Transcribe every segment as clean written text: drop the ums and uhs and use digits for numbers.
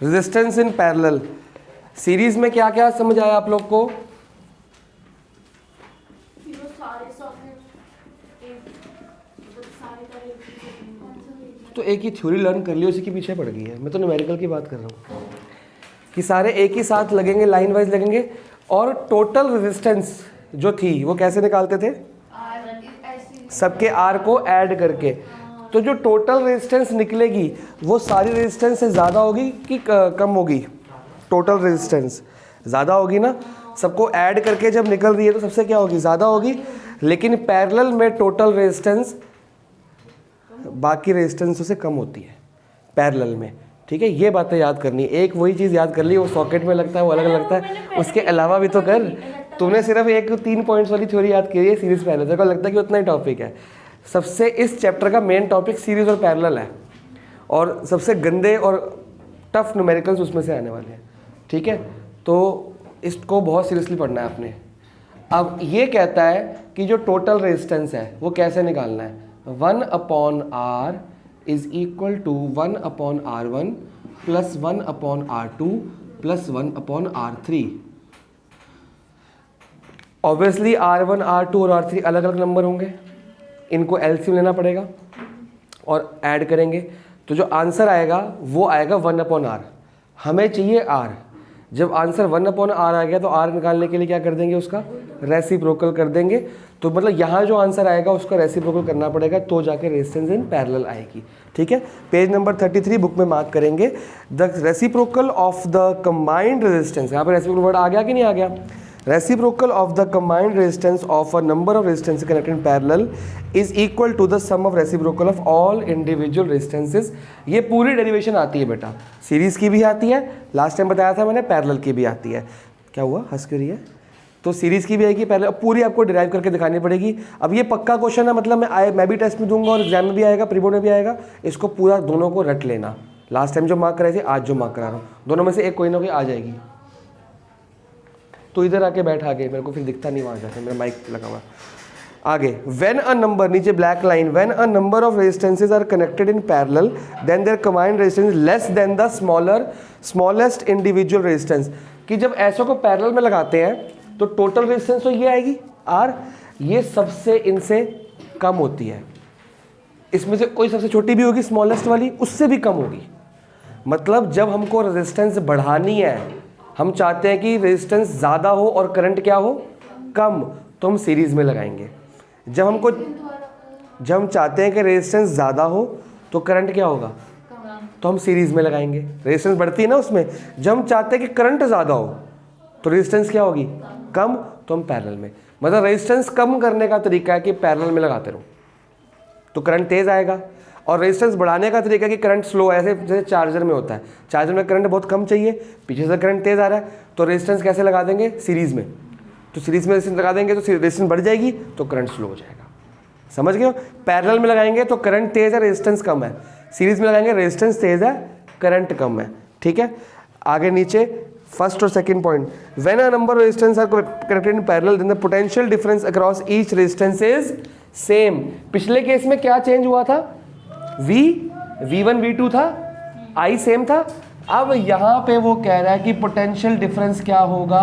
Resistance in parallel. Series में क्या क्या समझ आया आप लोग को? तो एक ही थ्योरी लर्न कर लियो, उसी के पीछे पड़ गई है। मैं तो न्यूमेरिकल की बात कर रहा हूँ कि सारे एक ही साथ लगेंगे, लाइन वाइज लगेंगे, और टोटल रेजिस्टेंस जो थी वो कैसे निकालते थे? सबके आर को ऐड करके। तो जो टोटल रेजिस्टेंस निकलेगी वो सारी रेजिस्टेंस से ज़्यादा होगी कि कम होगी? टोटल रेजिस्टेंस ज़्यादा होगी ना, सबको ऐड करके जब निकल रही है तो सबसे क्या होगी? ज़्यादा होगी। लेकिन पैरेलल में टोटल रेजिस्टेंस बाकी रेजिस्टेंस से कम होती है पैरेलल में। ठीक है, ये बातें याद करनी। एक वही चीज़ याद कर ली, वो सॉकेट में लगता है, वो अलग लगता है, उसके अलावा भी तो कर। तुमने सिर्फ एक 3 पॉइंट्स वाली थ्योरी याद की है सीरीज पैरेलल, तेरे को लगता है कि उतना ही टॉपिक है। सबसे इस चैप्टर का मेन टॉपिक सीरीज और पैरेलल है, और सबसे गंदे और टफ न्यूमेरिकल्स उसमें से आने वाले हैं। ठीक है, तो इसको बहुत सीरियसली पढ़ना है आपने। अब ये कहता है कि जो टोटल रेजिस्टेंस है वो कैसे निकालना है? 1/R is equal to 1/R1 plus 1/R2 plus 1/R3। Obviously R1, R2 और R3 अलग अलग नंबर होंगे, इनको एलसीएम लेना पड़ेगा और ऐड करेंगे, तो जो आंसर आएगा वो आएगा 1/R। हमें चाहिए R। जब आंसर 1/R आ गया तो R निकालने के लिए क्या कर देंगे? उसका रेसिप्रोकल कर देंगे। तो मतलब यहाँ जो आंसर आएगा उसका रेसिप्रोकल करना पड़ेगा, तो जाके रेजिस्टेंस इन पैरेलल आएगी। ठीक है, पेज नंबर 33 बुक में मार्क करेंगे, the reciprocal of the combined resistance. यहाँ पर रेसिप्रोकल वर्ड आ गया कि नहीं आ गया? Reciprocal of the combined resistance of a number of resistances connected in parallel is equal to the sum of reciprocal of all individual resistances। ये पूरी derivation आती है बेटा, सीरीज की भी आती है, लास्ट टाइम बताया था मैंने, पैरेलल की भी आती है। क्या हुआ, हंस क्यों रही है? तो सीरीज की भी आएगी, पैरेलल पूरी आपको डिराइव करके दिखानी पड़ेगी। अब ये पक्का क्वेश्चन है, मतलब मैं भी टेस्ट में दूंगा और एग्जाम में भी आएगा, प्री बोर्ड में भी आएगा। इसको पूरा दोनों को रट लेना। लास्ट टाइम जो मार्क कराई थी, आज जो मार्क करा रहा हूँ, दोनों में से एक कोई ना कोई आ जाएगी। तो इधर आके बैठ, आगे मेरे को फिर दिखता नहीं वहाँ जाके, मेरा माइक लगा हुआ। आगे, व्हेन अ नंबर, नीचे black line, when a number of resistances are connected in parallel then their combined resistance less than the smallest individual resistance. कि जब ऐसों को पैरेलल में लगाते हैं तो टोटल रेजिस्टेंस तो ये आएगी R, ये सबसे इनसे कम होती है। इसमें से कोई सबसे छोटी भी होगी, स्मॉलेस्ट वाली, उससे भी कम होगी। मतलब जब हमको रेजिस्टेंस बढ़ानी है, हम चाहते हैं कि रेजिस्टेंस ज़्यादा हो और करंट क्या हो? कम, तो हम सीरीज में लगाएंगे। जब हम चाहते हैं कि रेजिस्टेंस ज़्यादा हो तो करंट क्या होगा? तो हम सीरीज में लगाएंगे। रेजिस्टेंस बढ़ती है ना उसमें। जब हम चाहते हैं कि करंट ज़्यादा हो तो रेजिस्टेंस क्या होगी? कम, तो हम पैरेलल में। मतलब रेजिस्टेंस कम करने का तरीका है कि पैरेलल में लगाते रहो तो करंट तेज़ आएगा, और रेजिस्टेंस बढ़ाने का तरीका कि करंट स्लो, ऐसे जैसे चार्जर में होता है, चार्जर में करंट बहुत कम चाहिए, पीछे से करंट तेज़ आ रहा है, तो रेजिस्टेंस कैसे लगा देंगे? सीरीज़ में। तो सीरीज़ में रेजिस्टेंस लगा देंगे तो रेजिस्टेंस बढ़ जाएगी तो करंट स्लो हो जाएगा। समझ गए हो? पैरेलल में लगाएंगे तो करंट तेज़ है, रेजिस्टेंस कम है। सीरीज़ में लगाएंगे, रेजिस्टेंस तेज़ है, करंट कम है। ठीक है, आगे नीचे फर्स्ट और second point, when a number of resistance are connected in parallel then the potential difference across each resistance is same. पिछले केस में क्या चेंज हुआ था? V1 V2 था, I सेम था। अब यहां पे वो कह रहा है कि पोटेंशियल डिफरेंस क्या होगा,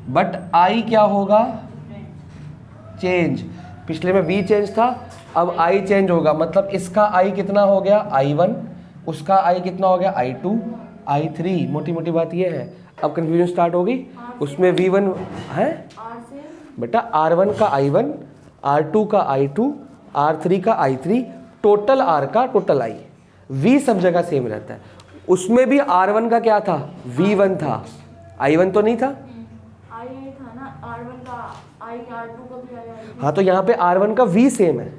बट I क्या होगा? चेंज। पिछले में V चेंज था, अब I चेंज होगा। मतलब इसका I कितना हो गया? I1, उसका I कितना हो गया? I2, I3। मोटी मोटी बात ये है। अब कंफ्यूजन स्टार्ट होगी। उसमें V1 है बेटा, R1 का I1, R2 का I2, R3 का I3, टोटल R का टोटल I। V सब जगह सेम रहता है। उसमें भी R1 का क्या था? V1 था, I1 तो नहीं था। I था ना, R1 का I, R2 का भी I। हाँ, तो यहाँ पे R1 का V सेम है,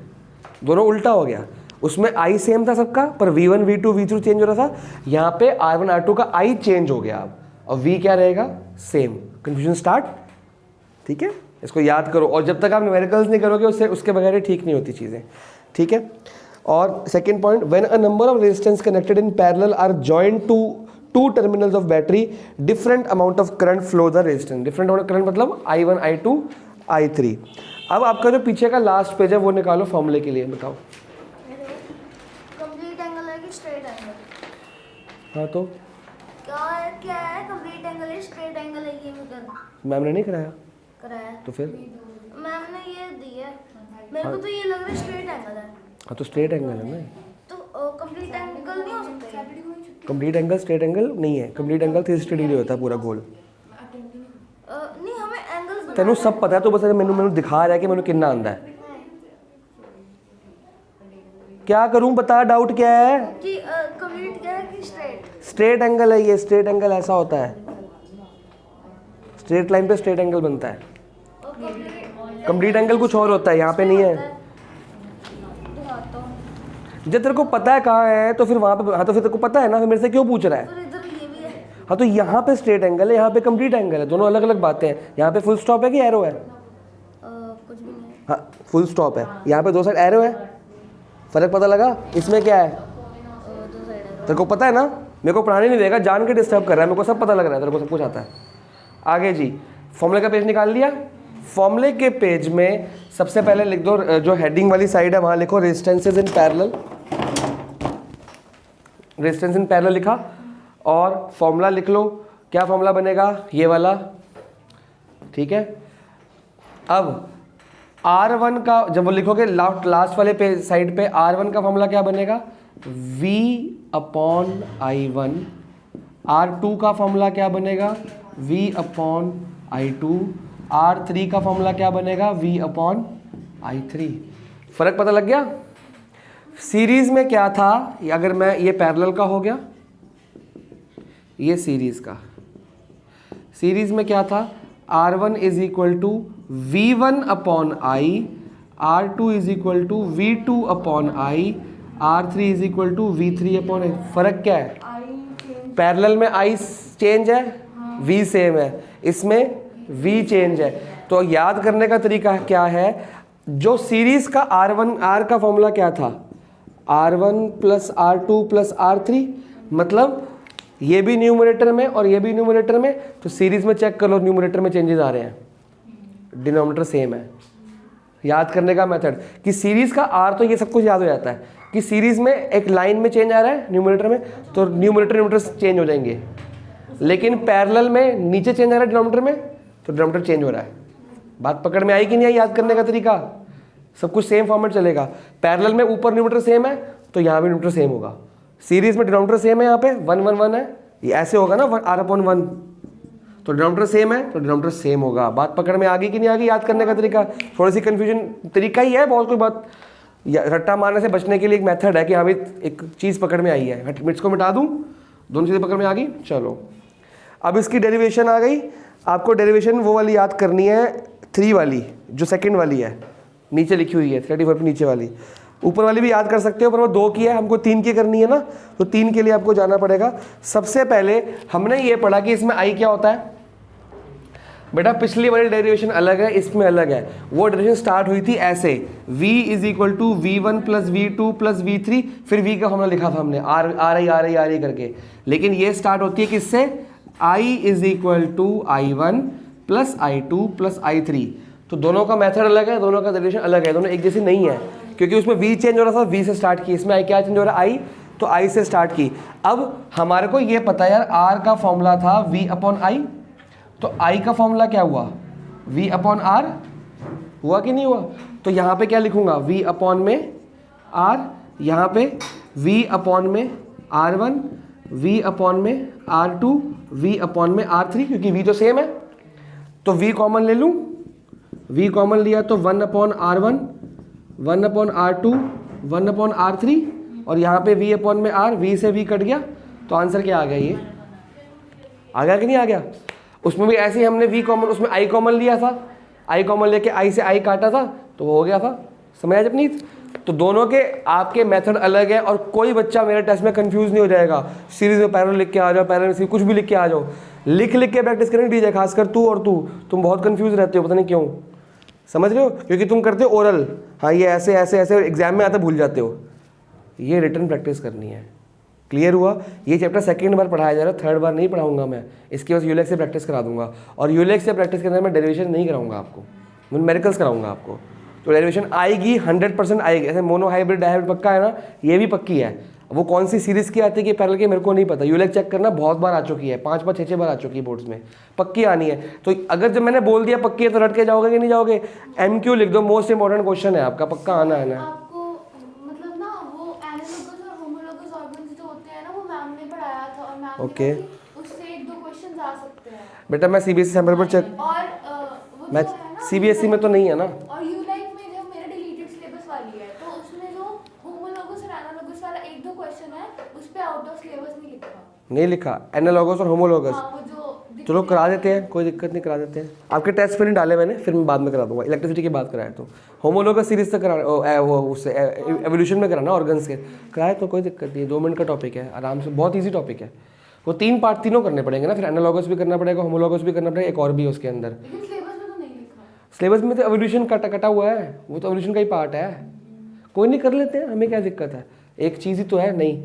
दोनों उल्टा हो गया। उसमें I सेम था सबका, पर V1 V2 V3 चेंज हो रहा था। यहाँ पे R1 R2 का I चेंज हो गया अब, और V क्या रहेगा? सेम। Confusion start. ठीक है, इसको याद करो, और जब तक आप न्यूमेरिकल्स नहीं करोगे उसके बगैर ठीक नहीं होती चीज़ें। ठीक है, और second point, when a number of resistance connected in parallel are joined to two terminals of battery, different amount of current flow the resistance. Different amount current मतलब I1 I2 I3। अब आपका जो पीछे का लास्ट पेज है वो निकालो फॉर्मूले के लिए, बताओ। कंप्लीट एंगल है कि स्ट्रेट एंगल? हाँ तो क्या है कंप्लीट एंगल है, स्ट्रेट एंगल है, ये उधर मैम ने नहीं कराया कराया। तो फिर? मैम ने ये दी है, मेरे को तो ये लग रहा है स्ट्रेट एंगल है। हाँ तो स्ट्रेट एंगल है ना, तो कंप्लीट एंगल नहीं हो सकता ये? कंप्लीट एंगल स्ट्रेट एंगल नहीं है, कंप्लीट एंगल 360 डिग्री होता है पूरा गोल। नहीं, हमें एंगल्स तेनू सब पता है तो बस मैंने दिखा रहा है कि मैंने कितना आंदा है। क्या करूं बता, डाउट क्या है? कि कंप्लीट क्या है कि स्ट्रेट? स्ट्रेट एंगल है ये, स्ट्रेट एंगल ऐसा होता है, स्ट्रेट लाइन पे स्ट्रेट एंगल बनता है। और कंप्लीट एंगल कुछ और होता है, यहाँ पे नहीं है। दिखाता हूँ। जब तेरे को पता है कहाँ है तो फिर वहाँ पे, हाँ तो फिर तेरे को पता है ना, फिर मेरे से क्यों पूछ रहा है? फिर इधर ये भी है। हाँ तो यहाँ पे स्ट्रेट एंगल है, यहाँ पे कंप्लीट एंगल है, दोनों अलग अलग बातें हैं। यहाँ पे फुल स्टॉप है कि एरो है? कुछ भी नहीं है। हाँ फुल स्टॉप है, यहाँ पे दो साइड एरो है, फर्क पता लगा? इसमें क्या है दो साइड है। तेरे को पता है ना, मेरे को पढ़ाने नहीं देगा, जान के डिस्टर्ब कर रहा है, मेरे को सब पता लग रहा है, तेरे को सब कुछ आता है। आगे जी, फॉर्मूले का पेज निकाल लिया। फॉर्मूले के पेज में सबसे पहले लिख दो, जो हेडिंग वाली साइड है वहाँ लिखो resistances in parallel, resistance in parallel लिखा, और फॉर्मूला लिख लो। क्या फॉर्मूला बनेगा? ये वाला, ठीक है। अब R1 का जब वो लिखोगे लास्ट वाले पे साइड पे, R1 का फॉर्मूला क्या बनेगा? V/I1। R2 का फॉर्मूला क्या बनेगा? V/I2। R3 का फॉर्मूला क्या बनेगा? V/I3। फर्क पता लग गया? सीरीज में क्या था, अगर मैं ये पैरेलल का हो गया, ये सीरीज का, सीरीज में क्या था? R1 is equal to V1/I, R2 is equal to V2/I, R3 is equal to V3/I। फर्क क्या है? I change. पैरेलल में I चेंज है, V सेम है, इसमें V चेंज है। तो याद करने का तरीका क्या है? जो सीरीज का R का फॉर्मूला क्या था? R1 plus R2 plus R3, मतलब ये भी न्यूमरेटर में और ये भी न्यूमरेटर में, तो सीरीज में चेक कर लो, न्यूमरेटर में चेंजेस आ रहे हैं, डिनोमिनेटर सेम है। याद करने का मेथड कि सीरीज का R तो ये सब कुछ याद हो जाता है कि सीरीज में एक लाइन में चेंज आ रहा है न्यूमरेटर में, तो न्यूमरेटर चेंज हो जाएंगे, लेकिन पैरेलल में नीचे चेंज आ रहा है डिनोमिनेटर में, तो डिनोमिनेटर चेंज हो रहा है। बात पकड़ में आई कि नहीं आई? याद करने का तरीका सब कुछ सेम फॉर्मेट चलेगा। पैरेलल में ऊपर न्यूमरेटर सेम है तो यहाँ भी न्यूमरेटर सेम होगा। सीरीज में डिनोमिनेटर सेम है, यहाँ पे 1 1 1 है, ये ऐसे होगा ना R/1, तो डिनोमिनेटर सेम है तो डिनोमिनेटर सेम होगा। बात पकड़ में आ गई कि नहीं आ गई? याद करने का तरीका थोड़ी सी कंफ्यूजन तरीका ही है, बहुत कोई बात रट्टा मारने से बचने के लिए एक मेथड है कि हाँ भाई एक चीज़ पकड़ में आई है, मिट्स को मिटा दूँ, दोनों चीज़ें पकड़ में आ गई। चलो अब इसकी डेरिवेशन आ गई, आपको डेरिवेशन वो वाली याद करनी है, 3 वाली जो सेकंड वाली है, नीचे लिखी हुई है 34 पे नीचे वाली। ऊपर वाली भी याद कर सकते हो, पर वो 2 की है, हमको 3 की करनी है ना, तो 3 के लिए आपको जाना पड़ेगा। सबसे पहले हमने ये पढ़ा कि इसमें आई क्या होता है। बेटा पिछली वाली डेरिवेशन अलग है, इसमें अलग है। वो डेरिवेशन स्टार्ट हुई थी ऐसे, v is equal to V1 plus V2 plus V3, फिर v का फॉर्मूला लिखा था हमने RI करके, लेकिन ये स्टार्ट होती है किससे? I is equal to I1 plus I2 plus I3। तो दोनों का मेथड अलग है, दोनों का डेरिवेशन अलग है, दोनों एक जैसी नहीं है, क्योंकि उसमें v चेंज हो रहा था, v से स्टार्ट की, इसमें i क्या चेंज हो रहा है? i, तो i से स्टार्ट की। अब हमारे को ये पता है यार, r का फॉर्मूला था V/I, तो i का फॉर्मूला क्या हुआ? V/R हुआ कि नहीं हुआ? तो यहाँ पे क्या लिखूंगा? V/R, यहाँ पे V/R1, V/R2, V/R3, क्योंकि v तो सेम है, तो v कॉमन ले लूँ, v कॉमन लिया तो 1/R1, 1/R2, 1/R3, और यहाँ पे V/R, v से v कट गया, तो आंसर क्या आ गया? ये आ गया कि नहीं आ गया? उसमें भी ऐसे ही हमने v कॉमन, उसमें i कॉमन लिया था, i कॉमन लेके i से i काटा था, तो वो हो गया था। समझ आया अपनी? तो दोनों के आपके मेथड अलग है, और कोई बच्चा मेरे टेस्ट में कंफ्यूज नहीं हो जाएगा। सीरीज में पैरेलल लिख के आ जाओ, पैरेलल में कुछ भी लिख के आ जाओ, लिख के प्रैक्टिस करनी दीजिए, खासकर तू और तुम बहुत कंफ्यूज रहते हो, पता नहीं क्यों। समझ रहे हो? क्योंकि तुम करते हो ओरल, हाँ ये ऐसे ऐसे ऐसे, एग्जाम में आते भूल जाते हो। ये रिटर्न प्रैक्टिस करनी है। क्लियर हुआ? ये चैप्टर सेकंड बार पढ़ाया जा रहा है, थर्ड बार नहीं पढ़ाऊंगा मैं, इसके बाद यूलेक्स से प्रैक्टिस करा दूंगा, और यूलेक्स से प्रैक्टिस करने में मैं डेरिवेशन नहीं कराऊंगा आपको, मैं न्यूमेरिकल्स कराऊंगा आपको। तो डेरिवेशन आएगी, 100% आएगी। ऐसे मोनो हाइब्रिड डायहाइब्रिड पक्का है ना, ये भी पक्की है। वो कौन सी सीरीज़ की आती है कि पैरेलल की मेरे को नहीं पता, यूलेक चेक करना, बहुत बार आ चुकी है, 5 6 बार आ चुकी है बोर्ड्स में, पक्की आनी है। तो अगर जब मैंने बोल दिया पक्की है तो रट के जाओगे कि नहीं जाओगे? MQ लिख दो, मोस्ट इंपॉर्टेंट क्वेश्चन है आपका, पक्का आना है ना। आपको मतलब ना वो एनालॉगस और होमोलॉगस ऑर्गन्स जो होते हैं ना, वो मैम ने पढ़ाया था और मैम Okay. ने कहा कि उससे 1-2 क्वेश्चंस आ सकते हैं। बेटा मैं CBSE सैम्पल पर चेक, और वो मैं जो है ना CBSE में तो नहीं है ना। और यूलाइक में जब मेरा डिलीटेड सिलेबस वाली है तो उसमें जो होमोलॉगस और एनालॉगस वाला 1-2 क्वेश्चन है, उस पे आउट ऑफ सिलेबस नहीं लिखा। नहीं लिखा एनालॉगस और होमोलॉगस। हाँ, वो जो चलो करा देते हैं, कोई दिक्कत नहीं, करा देते हैं। आपके टेस्ट पे नहीं डाले मैंने, फिर मैं बाद में करा दूंगा। इलेक्ट्रिसिटी की बात कराया तो होमोलॉगस सीरीज तक करा, वो उससे एवोल्यूशन में कराना ऑर्गन्स के कराए तो कोई दिक्कत नहीं है, 2 मिनट का टॉपिक है, आराम से, बहुत ईजी टॉपिक है। वो 3 पार्ट तीनों करने पड़ेंगे ना, फिर एनालॉगस भी करना पड़ेगा, होमोलॉगस भी करना पड़ेगा, एक और भी है उसके अंदर। लेकिन सिलेबस में तो नहीं लिखा। सिलेबस में तो एवोल्यूशन कटा हुआ है, वो तो एवोल्यूशन का ही पार्ट है, कोई नहीं, कर लेते हैं, हमें क्या दिक्कत है, एक चीज़ ही तो है। नहीं,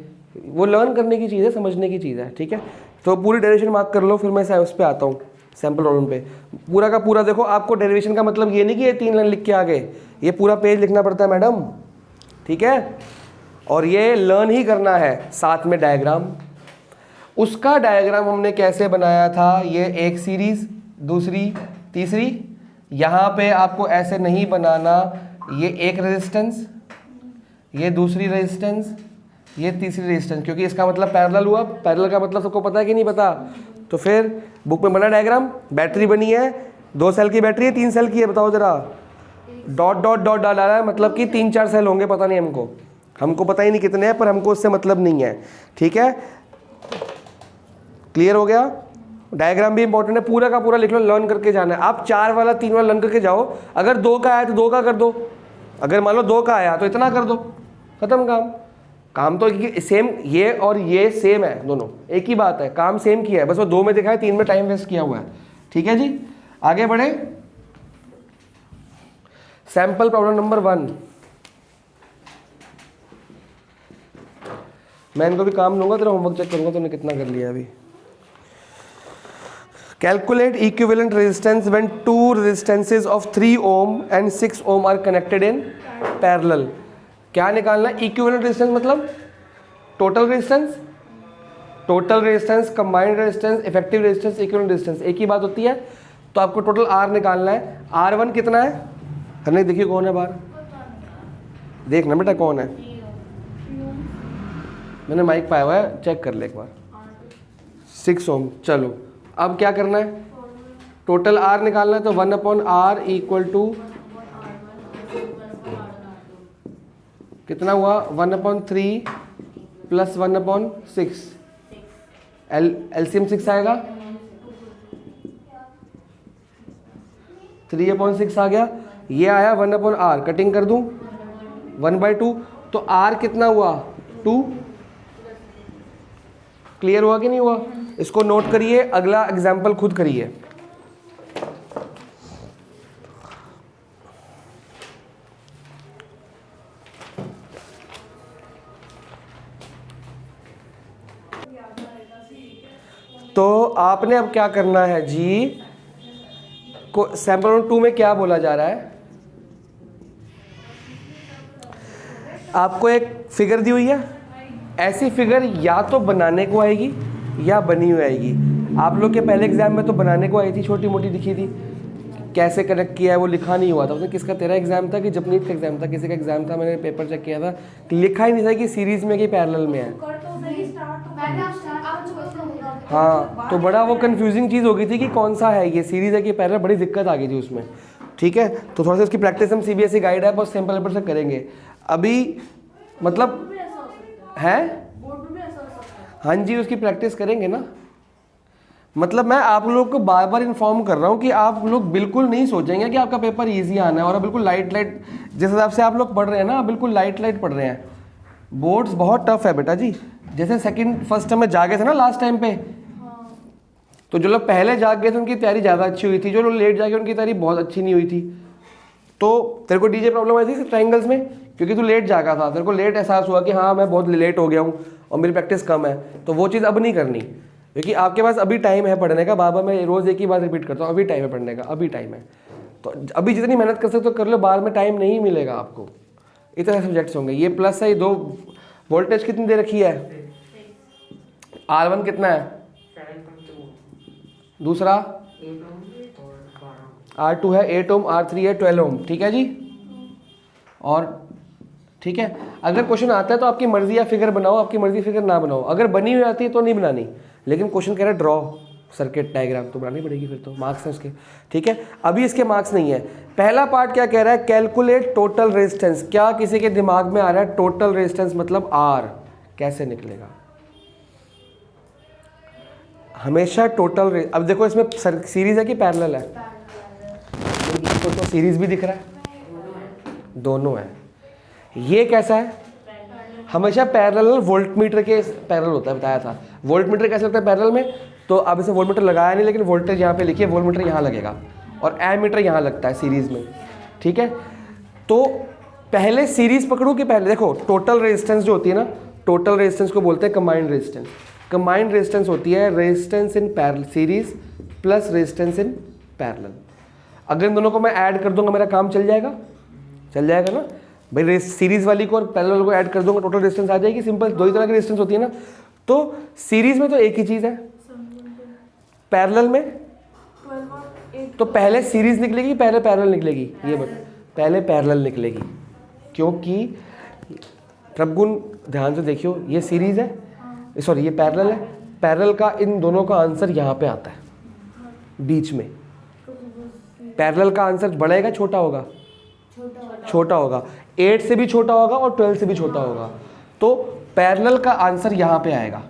वो लर्न करने की चीज़ है, समझने की चीज़ है, ठीक है। तो पूरी डेरिवेशन मार्क कर लो, फिर मैं उस पर आता हूँ सैम्पल प्रॉब्लम पे। पूरा का पूरा देखो, आपको डेरिवेशन का मतलब ये नहीं कि ये 3 लाइन लिख के आ गए, ये पूरा पेज लिखना पड़ता है मैडम, ठीक है। और ये लर्न ही करना है, साथ में डायग्राम। उसका डायग्राम हमने कैसे बनाया था, ये एक सीरीज, दूसरी, तीसरी, यहाँ पे आपको ऐसे नहीं बनाना, ये एक रेजिस्टेंस, ये दूसरी रेजिस्टेंस, ये तीसरी रेजिस्टेंस, क्योंकि इसका मतलब पैरेलल हुआ। पैरेलल का मतलब सबको पता है कि नहीं पता? तो फिर बुक में बना डायग्राम, बैटरी बनी है, 2 सेल की बैटरी है, 3 सेल की है, बताओ जरा। डॉट डॉट डॉट डाला है, मतलब कि 3-4 सेल होंगे, पता नहीं हमको पता ही नहीं कितने हैं, पर हमको उससे मतलब नहीं है, ठीक है। क्लियर हो गया? डायग्राम भी इंपॉर्टेंट है, पूरा का पूरा लिख लो, लर्न करके जाना है। आप 4 वाला 3 वाला लर्न करके जाओ। अगर 2 का आया तो 2 का कर दो, अगर मान लो 2 का आया तो इतना कर दो, खत्म काम तो सेम, ये और ये सेम है, दोनों एक ही बात है, काम सेम किया है, बस वो 2 में दिखाया, 3 में टाइम वेस्ट किया हुआ है, ठीक है जी। आगे बढ़े, सैंपल प्रॉब्लम नंबर 1। मैं इनको भी काम लूंगा, तेरा होमवर्क चेक करूंगा तूने कितना कर लिया अभी। Calculate equivalent resistance when 2 resistances of 3 ohm and 6 ohm are connected in parallel। क्या निकालना है? इक्विवेलेंट रेजिस्टेंस मतलब total resistance, combined resistance, effective resistance, equivalent resistance, एक ही बात होती है। तो आपको टोटल R निकालना है। R1 कितना है? हमने देखिए कौन है बाहर, देखना बेटा कौन है, मैंने माइक पाया हुआ है, चेक कर ले एक बार। 6 ओम। चलो अब क्या करना है, टोटल R निकालना है, तो 1/R इक्वल टू कितना हुआ, 1/3 प्लस 1/6, LCM 6 आएगा, 3/6 आ गया, ये आया 1/R, कटिंग कर दूं 1/2, तो R कितना हुआ 2। क्लियर हुआ कि नहीं हुआ? इसको नोट करिए, अगला एग्जाम्पल खुद करिए। तो आपने अब क्या करना है जी, को सैंपल नंबर 2 में क्या बोला जा रहा है, आपको एक फिगर दी हुई है, ऐसी फिगर या तो बनाने को आएगी या बनी हुई आएगी। आप लोग के पहले एग्जाम में तो बनाने को आई थी, छोटी मोटी दिखी थी, कैसे कनेक्ट किया है वो लिखा नहीं हुआ था। उसमें किसका, तेरा एग्जाम था कि जपनीत का एग्जाम था, किसी का एग्जाम था, मैंने पेपर चेक किया था, लिखा ही नहीं था कि सीरीज में कि पैरेलल में है। हाँ, तो बड़ा वो कंफ्यूजिंग चीज़ हो गई थी कि कौन सा है ये, सीरीज है कि पैरेलल, बड़ी दिक्कत आ गई थी उसमें, ठीक है। तो थोड़ा सा इसकी प्रैक्टिस हम CBSE गाइड है बहुत सिंपल पेपर से करेंगे अभी, मतलब है, हाँ जी, उसकी प्रैक्टिस करेंगे ना। मतलब मैं आप लोगों को बार बार इन्फॉर्म कर रहा हूँ कि आप लोग बिल्कुल नहीं सोचेंगे कि आपका पेपर इजी आना है, और बिल्कुल लाइट जिस हिसाब से आप लोग पढ़ रहे हैं ना, बिल्कुल लाइट पढ़ रहे हैं। बोर्ड्स बहुत टफ है बेटा जी, जैसे फर्स्ट टाइम में जागे थे ना लास्ट टाइम पे, तो जो लोग पहले जाग गए थे उनकी तैयारी ज़्यादा अच्छी हुई थी, जो लोग लेट जागे उनकी तैयारी बहुत अच्छी नहीं हुई थी। तो तेरे को डीजे प्रॉब्लम आई थी ट्रायंगल्स में, क्योंकि तू लेट जागा था, तेरे को लेट एहसास हुआ कि हाँ मैं बहुत लेट हो गया हूँ और मेरी प्रैक्टिस कम है, तो वो चीज़ अब नहीं करनी, क्योंकि आपके पास अभी टाइम है पढ़ने का। बाबा मैं रोज़ एक ही बात रिपीट करता हूँ, अभी टाइम है पढ़ने का, अभी टाइम है, तो अभी जितनी मेहनत कर सकते हो कर लो, बाद में टाइम नहीं मिलेगा आपको। इतने सब्जेक्ट्स होंगे, ये प्लस है, ये वोल्टेज कितनी दे रखी है, R1 कितना है, 7.2 दूसरा 8 ओम और 12 R2 है 8 ओम, R3 है 12 ओम, ठीक है जी। और ठीक है, अगर क्वेश्चन आता है तो आपकी मर्जी या फिगर बनाओ, आपकी मर्जी फिगर ना बनाओ, अगर बनी हुई आती है तो नहीं बनानी, लेकिन क्वेश्चन कह रहा है ड्रॉ सर्किट डायग्राम तो बनानी पड़ेगी, फिर तो मार्क्स हैं उसके, ठीक है। अभी इसके मार्क्स नहीं है। पहला पार्ट क्या कह रहा है, कैलकुलेट टोटल रेजिस्टेंस। क्या किसी के दिमाग में आ रहा है टोटल रेजिस्टेंस मतलब R कैसे निकलेगा? हमेशा टोटल अब देखो इसमें सीरीज है कि पैरेलल है, तो सीरीज भी दिख रहा है, दोनों है। ये कैसा है, हमेशा पैरेलल वोल्टमीटर के पैरेलल होता है, बताया था। वोल्टमीटर कैसे लगता है पैरेलल में, तो अब इसे वोल्टमीटर लगाया नहीं, लेकिन वोल्टेज यहाँ पे लिखिए, वोल्टमीटर यहाँ लगेगा और एमीटर यहाँ लगता है सीरीज में, ठीक है। तो पहले सीरीज पकड़ो कि पहले देखो टोटल रेजिस्टेंस जो होती है ना, टोटल रेजिस्टेंस को बोलते हैं कंबाइंड रेजिस्टेंस। कंबाइंड रेजिस्टेंस होती है resistance in parallel, series plus resistance in parallel. अगर इन दोनों को मैं ऐड कर दूंगा मेरा काम चल जाएगा, चल जाएगा ना भाई। सीरीज वाली को और पैरेलल को ऐड कर दूंगा, टोटल रेजिस्टेंस आ जाएगी। सिंपल, दो ही तरह की रेजिस्टेंस होती है ना। तो सीरीज में तो एक ही चीज़ है, पैरेलल में 12 और 8 तो पहले सीरीज निकलेगी पहले पैरेलल निकलेगी, ये बता, पहले पैरेलल निकलेगी, क्योंकि प्रभुगुण ध्यान से देखियो, ये सीरीज है, सॉरी ये पैरेलल है। पैरेलल का इन दोनों का आंसर यहाँ पे आता है बीच में। पैरेलल का आंसर बढ़ेगा छोटा होगा, छोटा होगा, 8 से भी छोटा होगा और 12 से भी छोटा होगा। तो पैरेलल का आंसर यहाँ पे आएगा।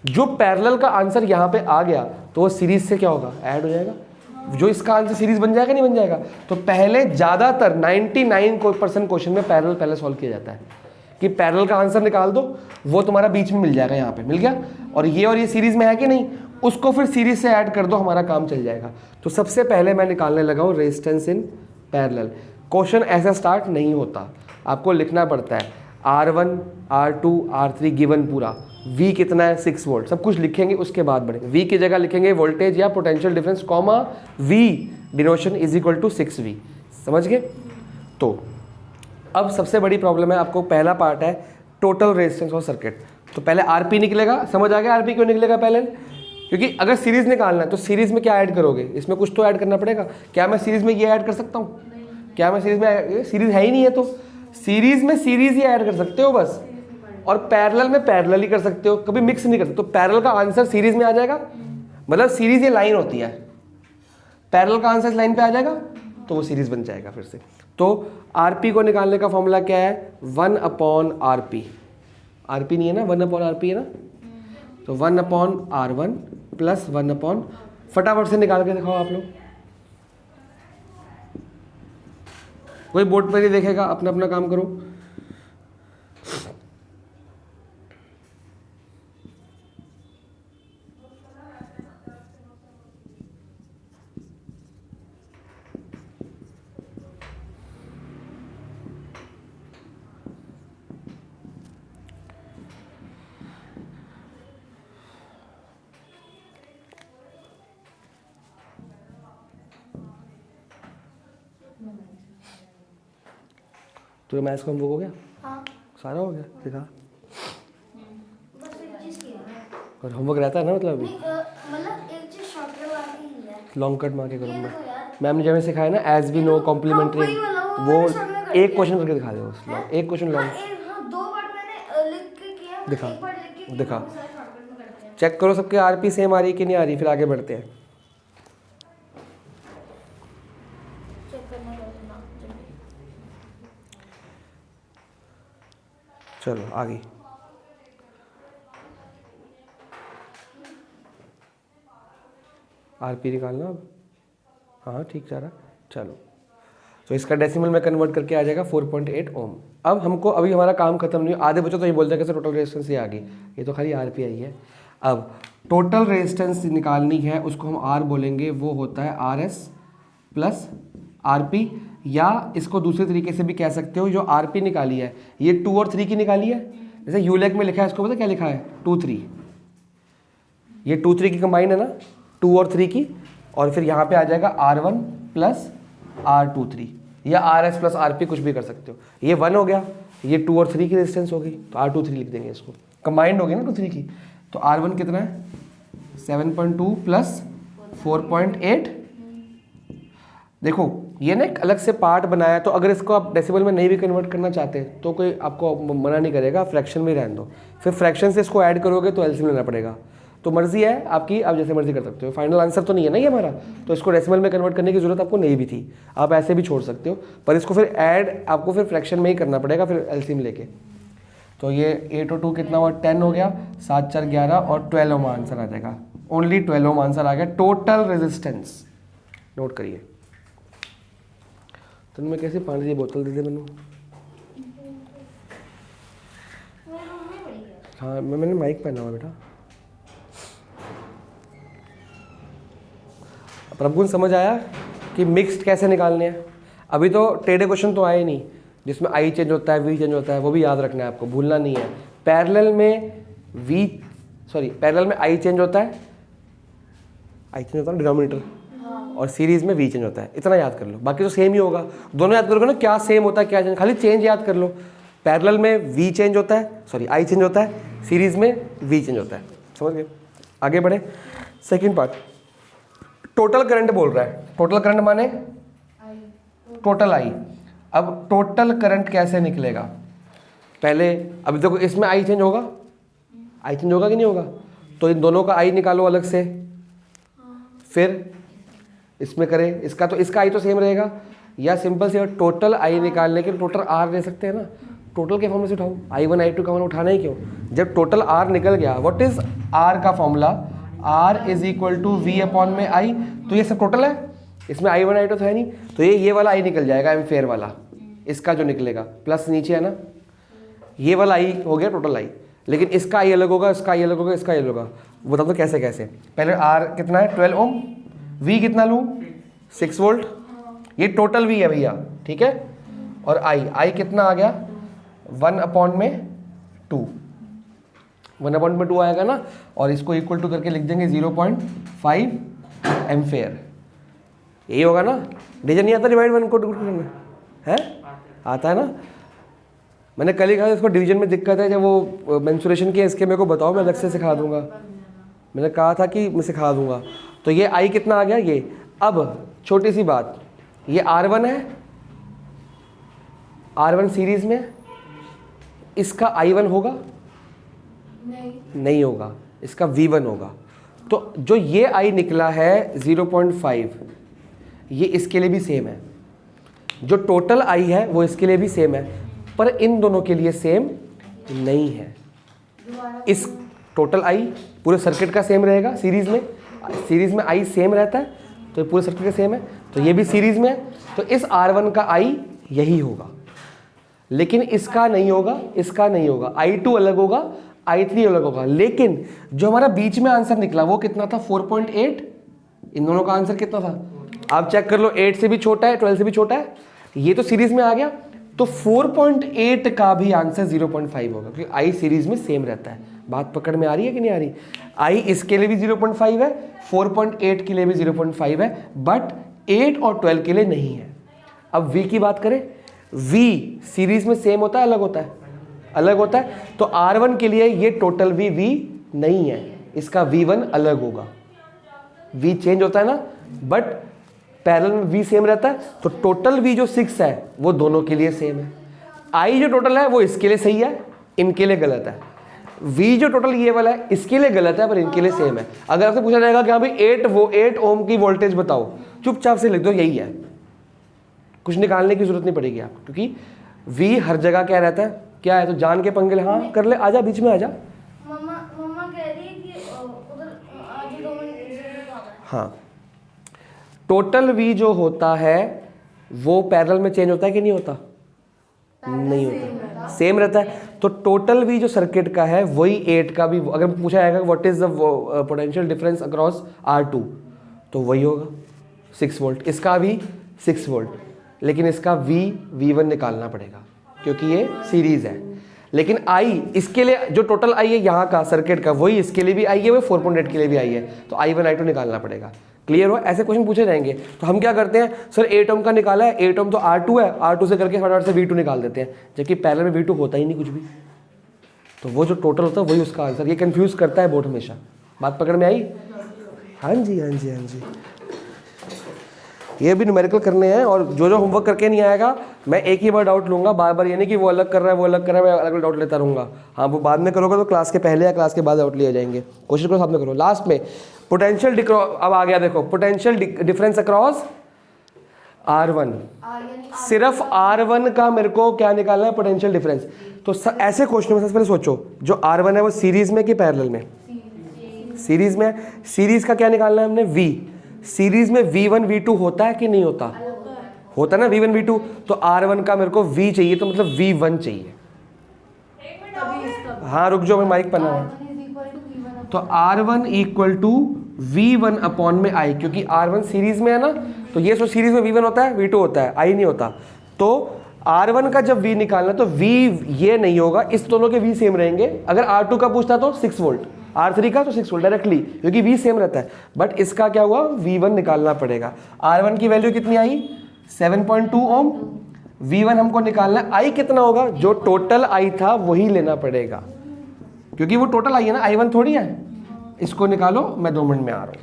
जो पैरेलल का आंसर यहाँ पे आ गया तो वो सीरीज से क्या होगा, ऐड हो जाएगा। जो इसका आंसर सीरीज बन जाएगा नहीं बन जाएगा। तो पहले ज़्यादातर 99% क्वेश्चन में पैरेलल पहले सॉल्व किया जाता है कि पैरेलल का आंसर निकाल दो, वो तुम्हारा बीच में मिल जाएगा, यहाँ पे मिल गया। और ये सीरीज में है कि नहीं, उसको फिर सीरीज से ऐड कर दो, हमारा काम चल जाएगा। तो सबसे पहले मैं निकालने लगा हूँ रेजिस्टेंस इन पैरेलल। क्वेश्चन ऐसा स्टार्ट नहीं होता, आपको लिखना पड़ता है R1 R2 R3 गिवन पूरा, V कितना है 6 वोल्ट, सब कुछ लिखेंगे उसके बाद बढ़ेंगे। V की जगह लिखेंगे वोल्टेज या potential difference comma V denotation is equal to 6V। समझ गए। तो अब सबसे बड़ी प्रॉब्लम है आपको, पहला पार्ट है टोटल रेजिस्टेंस ऑफ सर्किट। तो पहले RP निकलेगा, समझ आ गया RP क्यों निकलेगा पहले, क्योंकि अगर सीरीज निकालना है तो सीरीज में क्या ऐड करोगे, इसमें कुछ तो ऐड करना पड़ेगा। क्या मैं सीरीज में ये ऐड कर सकता हूँ, क्या मैं सीरीज में, सीरीज है ही नहीं है, तो सीरीज में सीरीज ही ऐड कर सकते हो बस, और पैरेलल में पैरेलल ही कर सकते हो, कभी मिक्स नहीं कर सकते। तो पैरेलल का आंसर सीरीज में आ जाएगा, मतलब सीरीज ये लाइन होती है, पैरेलल का आंसर लाइन पे आ जाएगा तो वो सीरीज बन जाएगा फिर से। तो RP को निकालने का फॉर्मूला क्या है, 1/RP। RP नहीं है ना, 1/RP है ना, तो 1/R1 प्लस 1/, फटाफट से निकाल के दिखाओ आप लोग। कोई बोर्ड पर ही देखेगा, अपना अपना काम करो। तो मैथ्स का होमवर्क हो गया, हाँ, सारा हो गया, दिखा। बस एक चीज़ की है। और होमवर्क रहता है ना, मतलब अभी नहीं, मतलब एक चीज़ शॉर्ट वाली ही है। लॉन्ग कट मार के करूँगा। देखो यार, मैम ने जब सिखाया ना एज वी नो कॉम्प्लीमेंट्री, वही वाला, वो मैंने सामने कर एक दिया। क्वेश्चन करके दिखा दो बस, एक क्वेश्चन लॉन्ग हाँ, 2 बार मैंने लिख के किया, दिखा, एक बार लिख के किया, दिखा। वो सारे शॉर्टकट में करते हैं। चेक करो सबके RP सेम आ रही है कि नहीं आ रही, फिर आगे बढ़ते हैं। चेक करना पड़ेगा, चलिए। चलो आगे। RP निकालना अब, हाँ ठीक जा रहा। चलो तो इसका डेसिमल में कन्वर्ट करके आ जाएगा 4.8 ओम। अब हमको, अभी हमारा काम खत्म नहीं, आधे बच्चों तो ये बोलते हैं कैसे टोटल रेजिस्टेंस ये आ गई, ये तो खाली RP आई है। अब टोटल रेजिस्टेंस निकालनी है, उसको हम R बोलेंगे, वो होता है RS प्लस RP, या इसको दूसरे तरीके से भी कह सकते हो, जो RP निकाली है ये 2 और 3 की निकाली है, जैसे यूलेक में लिखा है, इसको पता क्या लिखा है 2 3, ये 2 3 की कंबाइन है ना, 2 और 3 की, और फिर यहाँ पे आ जाएगा R1 प्लस R2 3, या RS प्लस RP कुछ भी कर सकते हो। ये 1 हो गया, ये 2 और 3 की रेजिस्टेंस होगी, तो R2 3 लिख देंगे इसको, कंबाइंड होगी ना 2 3 की। तो R1 कितना है 7.2 प्लस 4.8। देखो ये ना एक अलग से पार्ट बनाया है, तो अगर इसको आप डेसिबल में नहीं भी कन्वर्ट करना चाहते तो कोई आपको मना नहीं करेगा, फ्रैक्शन में ही रहने दो। फिर फ्रैक्शन से इसको ऐड करोगे तो एलसीएम लेना पड़ेगा, तो मर्जी है आपकी, आप जैसे मर्जी कर सकते हो। फाइनल आंसर तो नहीं है ना ये हमारा, तो इसको डेसिमल में कन्वर्ट करने की जरूरत आपको नहीं भी थी, आप ऐसे भी छोड़ सकते हो, पर इसको फिर ऐड आपको फिर फ्रैक्शन में ही करना पड़ेगा फिर एलसीएम लेके। तो ये 8 और 2 कितना हुआ 10 हो गया, 7 4 11 और 12 ओम आंसर आ जाएगा, ओनली 12 ओम आंसर आ गया टोटल रेजिस्टेंस। नोट करिए। तो मैं कैसे पानी की बोतल दे दे मैंने, हाँ मैंने माइक पहना हुआ बेटा। प्रभु समझ आया कि मिक्स्ड कैसे निकालने हैं। अभी तो टेढ़े क्वेश्चन तो आए नहीं जिसमें आई चेंज होता है वी चेंज होता है, वो भी याद रखना है आपको, भूलना नहीं है। पैरेलल में आई चेंज होता है, आई चेंज होता है डिनोमिनेटर, और सीरीज में वी चेंज होता है, इतना याद कर लो, बाकी तो सेम ही होगा। दोनों याद करोगे ना क्या सेम होता है क्या चेंज, खाली चेंज याद कर लो। पैरेलल में वी चेंज होता है, आई चेंज होता है, सीरीज में वी चेंज होता है। समझ गए? आगे बढ़े। सेकंड पार्ट, टोटल करंट बोल रहा है। टोटल करंट माने टोटल आई। अब टोटल करंट कैसे निकलेगा, पहले अभी देखो इसमें आई चेंज होगा, आई चेंज होगा कि नहीं होगा, तो इन दोनों का आई निकालो अलग से, फिर इसमें करें इसका, तो इसका आई तो सेम रहेगा, या सिंपल से टोटल आई निकालने के टोटल आर ले सकते हैं ना, टोटल के फॉर्मूले से उठाओ, I1 I2 का मान उठाना ही क्यों, जब टोटल आर निकल गया। व्हाट इज आर का formula, R is equal to V upon में आई, तो ये सब टोटल है, इसमें I1 I2 तो है नहीं, तो ये वाला आई निकल जाएगा, एम फेयर वाला, इसका जो निकलेगा प्लस नीचे है ना, ये वाला आई हो गया टोटल आई, लेकिन इसका आई अलग होगा, इसका आई अलग होगा, इसका आई अलग होगा। बता दो कैसे कैसे। पहले आर कितना है 12 ओम, वी कितना लूँ 6 वोल्ट, ये टोटल वी है भैया, ठीक है, और आई कितना आ गया 1 अपॉन में 2, 1 अपॉन में 2 आएगा ना, और इसको इक्वल टू करके लिख देंगे 0.5 एम्पेयर, यही होगा ना। डिवीजन नहीं आता डिवाइड 1 को करना है, आता है ना। मैंने कल ही कहा इसको डिवीजन में दिक्कत है, जब वो मेंसुरेशन की है इसके मेरे को बताओ, मैं अलग से सिखा दूंगा, मैंने कहा था कि मैं सिखा दूंगा। तो ये आई कितना आ गया ये। अब छोटी सी बात, ये R1 है, R1 सीरीज में, इसका I1 होगा नहीं होगा, इसका V1 होगा। तो जो ये आई निकला है 0.5, ये इसके लिए भी सेम है, जो टोटल आई है वो इसके लिए भी सेम है, पर इन दोनों के लिए सेम नहीं है। इस टोटल आई पूरे सर्किट का सेम रहेगा, सीरीज में आई सेम रहता है, तो पूरे सर्किट का सेम है, तो ये भी सीरीज में है, तो इस R1 का आई यही होगा, लेकिन इसका नहीं होगा, इसका नहीं होगा, I2 अलग होगा, I3 अलग होगा। लेकिन जो हमारा बीच में आंसर निकला वो कितना था 4.8, इन दोनों का आंसर कितना था आप चेक कर लो, 8 से भी छोटा है, 12 से भी छोटा है, ये तो सीरीज में आ गया, तो 4.8 का भी आंसर 0.5 होगा, क्योंकि आई सीरीज में सेम रहता है। बात पकड़ में आ रही है कि नहीं आ रही? आई इसके लिए भी 0.5 है, 4.8 के लिए भी 0.5 है, बट 8 और 12 के लिए नहीं है। अब V की बात करें, V सीरीज में सेम होता है अलग होता है? अलग होता है, तो R1 के लिए ये टोटल V नहीं है, इसका V1 अलग होगा। V चेंज होता है ना, बट पैरेलल में V सेम रहता है, तो टोटल V जो 6 है वो दोनों के लिए सेम है। I जो टोटल है वो इसके लिए सही है, इनके लिए गलत है। V जो टोटल ये वाला है इसके लिए गलत है, पर इनके लिए सेम है। अगर आपसे पूछा जाएगा कि हाँ भाई 8 ओम की वोल्टेज बताओ, चुपचाप से लिख दो यही है, कुछ निकालने की जरूरत नहीं पड़ेगी आपको, क्योंकि V हर जगह क्या रहता है, क्या है, तो जान के पंगे हाँ कर ले, आजा बीच में आजा। मम्मा कह रही है कि उधर आज 2 मिनट। हाँ, टोटल V जो होता है वो पैरेलल में चेंज होता है कि नहीं होता? नहीं होता, सेम रहता है। तो टोटल V जो सर्किट का है वही 8 का भी, अगर पूछा जाएगा what is the potential difference across R2, तो वही होगा 6 वोल्ट, इसका भी 6 वोल्ट, लेकिन इसका V1 निकालना पड़ेगा क्योंकि ये सीरीज है। लेकिन I इसके लिए जो टोटल I है यहाँ का सर्किट का, वही इसके लिए भी I है, वही 4.8 के लिए भी I है, तो I1 I2 निकालना पड़ेगा। क्लियर हो? ऐसे क्वेश्चन पूछे जाएंगे। तो हम क्या करते हैं, सर 8 ओम का निकाला है, 8 ओम तो R2 है, R2 से करके फटाफट से V2 निकाल देते हैं, जबकि पैरेलल में V2 होता ही नहीं कुछ भी। तो वो जो टोटल होता है वही उसका आंसर। ये कंफ्यूज करता है बोर्ड हमेशा। बात पकड़ में आई? हाँ जी, हाँ जी, हाँ जी। ये भी न्यूमेरिकल करने हैं, और जो होमवर्क करके नहीं आएगा मैं एक ही बार डाउट लूंगा, बार बार ये नहीं कि वो अलग कर रहा है वो अलग कर रहा है, मैं अलग अलग डाउट लेता रहूँगा। हाँ, वो बाद में करोगे तो क्लास के पहले या क्लास के बाद डाउट लिए जाएंगे। कोशिश करो साथ में करो। लास्ट में पोटेंशियल अब आ गया, देखो पोटेंशियल डिफरेंस अक्रॉस R1। सिर्फ R1 का मेरे को क्या निकालना है, पोटेंशियल डिफरेंस। तो ऐसे क्वेश्चन में सबसे पहले सोचो, जो R1 है वो सीरीज में कि पैरेलल में? सीरीज में। सीरीज का क्या निकालना है हमने, V। सीरीज में V1 V2 होता है कि नहीं होता? होता है ना V1 V2। तो R1 का मेरे को V चाहिए, तो मतलब V1 चाहिए। हाँ रुक जाओ, मैं माइक पढ़ना है। तो R1 equal to V1 upon में I, क्योंकि R1 सीरीज में है ना, तो ये सीरीज में V1 होता है, V2 होता है, I नहीं होता। तो R1 का जब V निकालना तो V ये नहीं होगा, इस दोनों के V सेम रहेंगे। अगर R2 का पूछता तो 6 वोल्ट, R3 का तो 6 वोल्ट डायरेक्टली, क्योंकि V सेम रहता है। बट इसका क्या हुआ, V1 निकालना पड़ेगा। R1 की वैल्यू कितनी आई, 7.2 ओम। V1 हमको निकालना है, I कितना होगा, जो टोटल I था वही लेना पड़ेगा, क्योंकि वो टोटल I है ना, I1 थोड़ी है। इसको निकालो, मैं 2 मिनट में आ रहा हूँ।